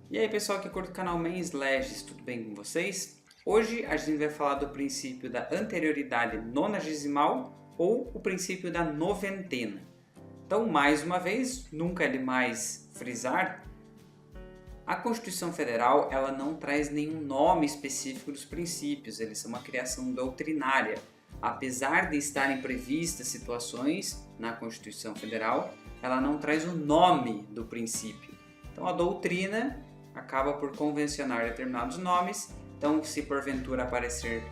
E aí pessoal que curte o canal Mens Legis, tudo bem com vocês? Hoje a gente vai falar do princípio da anterioridade nonagesimal ou o princípio da noventena. Então, mais uma vez, nunca é demais frisar, a Constituição Federal ela não traz nenhum nome específico dos princípios, eles são uma criação doutrinária. Apesar de estarem previstas situações na Constituição Federal, ela não traz o nome do princípio. Então a doutrina acaba por convencionar determinados nomes. Então, se porventura aparecer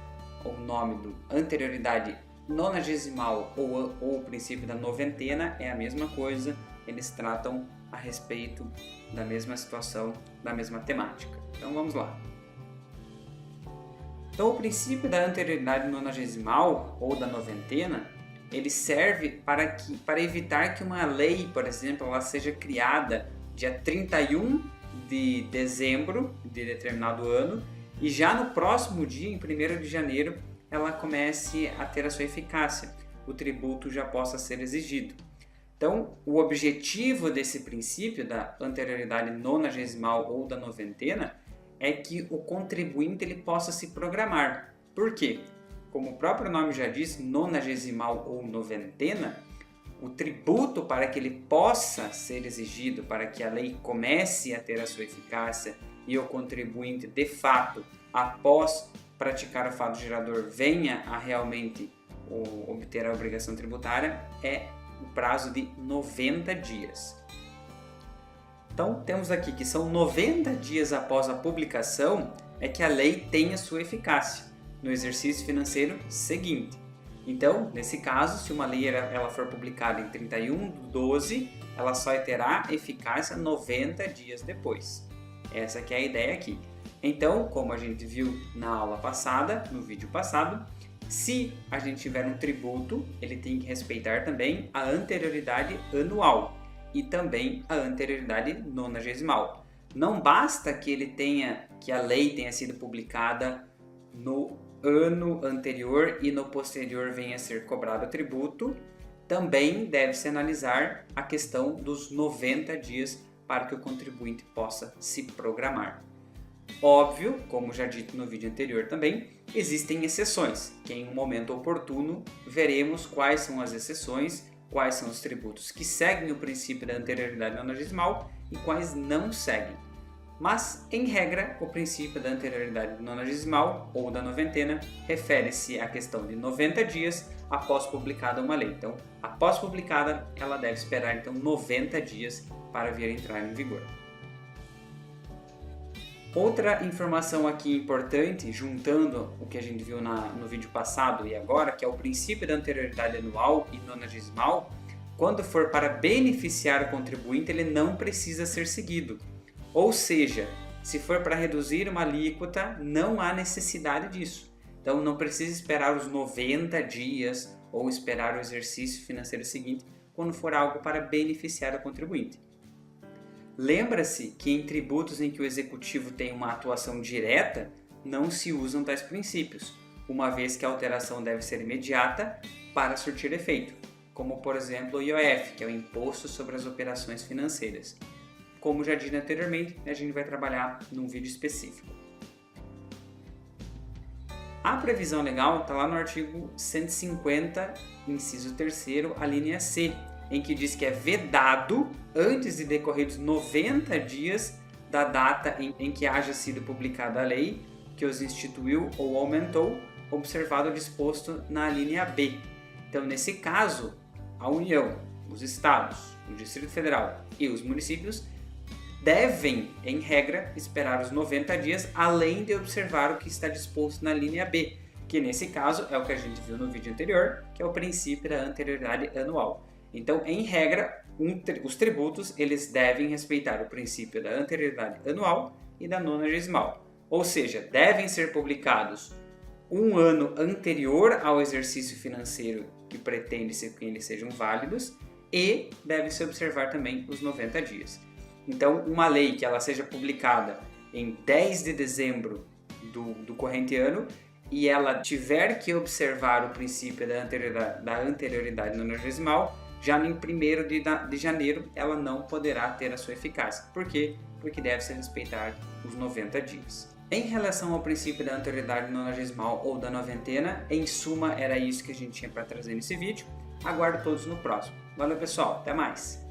o nome do anterioridade nonagesimal ou o princípio da noventena, é a mesma coisa, eles tratam a respeito da mesma situação, da mesma temática. Então vamos lá. Então o princípio da anterioridade nonagesimal ou da noventena, ele serve para evitar que uma lei, por exemplo, ela seja criada dia 31 de dezembro de determinado ano e já no próximo dia, em 1º de janeiro, ela comece a ter a sua eficácia, o tributo já possa ser exigido. Então, o objetivo desse princípio da anterioridade nonagesimal ou da noventena é que o contribuinte ele possa se programar. Por quê? Como o próprio nome já diz, nonagesimal ou noventena, o tributo para que ele possa ser exigido, para que a lei comece a ter a sua eficácia e o contribuinte, de fato, após praticar o fato gerador, venha a realmente obter a obrigação tributária, é o prazo de 90 dias. Então, temos aqui que são 90 dias após a publicação é que a lei tem a sua eficácia no exercício financeiro seguinte. Então, nesse caso, se uma lei ela for publicada em 31/12, ela só terá eficácia 90 dias depois. Essa que é a ideia aqui. Então, como a gente viu na aula passada, no vídeo passado, se a gente tiver um tributo, ele tem que respeitar também a anterioridade anual e também a anterioridade nonagesimal. Não basta que a lei tenha sido publicada no ano anterior e no posterior venha a ser cobrado o tributo, também deve-se analisar a questão dos 90 dias para que o contribuinte possa se programar. Óbvio, como já dito no vídeo anterior também, existem exceções, que em um momento oportuno veremos quais são as exceções, quais são os tributos que seguem o princípio da anterioridade nonagesimal e quais não seguem. Mas, em regra, o princípio da anterioridade nonagesimal ou da noventena refere-se à questão de 90 dias após publicada uma lei. Então, após publicada, ela deve esperar então 90 dias para vir a entrar em vigor. Outra informação aqui importante, juntando o que a gente viu no vídeo passado e agora, que é o princípio da anterioridade anual e nonagesimal, quando for para beneficiar o contribuinte, ele não precisa ser seguido. Ou seja, se for para reduzir uma alíquota, não há necessidade disso. Então não precisa esperar os 90 dias ou esperar o exercício financeiro seguinte, quando for algo para beneficiar o contribuinte. Lembra-se que em tributos em que o executivo tem uma atuação direta, não se usam tais princípios, uma vez que a alteração deve ser imediata para surtir efeito, como por exemplo o IOF, que é o Imposto sobre as Operações Financeiras. Como já disse anteriormente, a gente vai trabalhar num vídeo específico. A previsão legal está lá no artigo 150, inciso 3º, a linha C, em que diz que é vedado, antes de decorridos 90 dias da data em que haja sido publicada a lei, que os instituiu ou aumentou, observado o disposto na linha B. Então, nesse caso, a União, os Estados, o Distrito Federal e os municípios devem, em regra, esperar os 90 dias, além de observar o que está disposto na linha B, que nesse caso é o que a gente viu no vídeo anterior, que é o princípio da anterioridade anual. Então, em regra, os tributos eles devem respeitar o princípio da anterioridade anual e da nonagesimal. Ou seja, devem ser publicados um ano anterior ao exercício financeiro que pretende-se que eles sejam válidos e deve-se observar também os 90 dias. Então, uma lei que ela seja publicada em 10 de dezembro do corrente ano e ela tiver que observar o princípio da anterioridade nonagesimal, já em 1º de janeiro ela não poderá ter a sua eficácia. Por quê? Porque deve-se respeitar os 90 dias. Em relação ao princípio da anterioridade nonagesimal ou da noventena, em suma era isso que a gente tinha para trazer nesse vídeo. Aguardo todos no próximo. Valeu pessoal, até mais!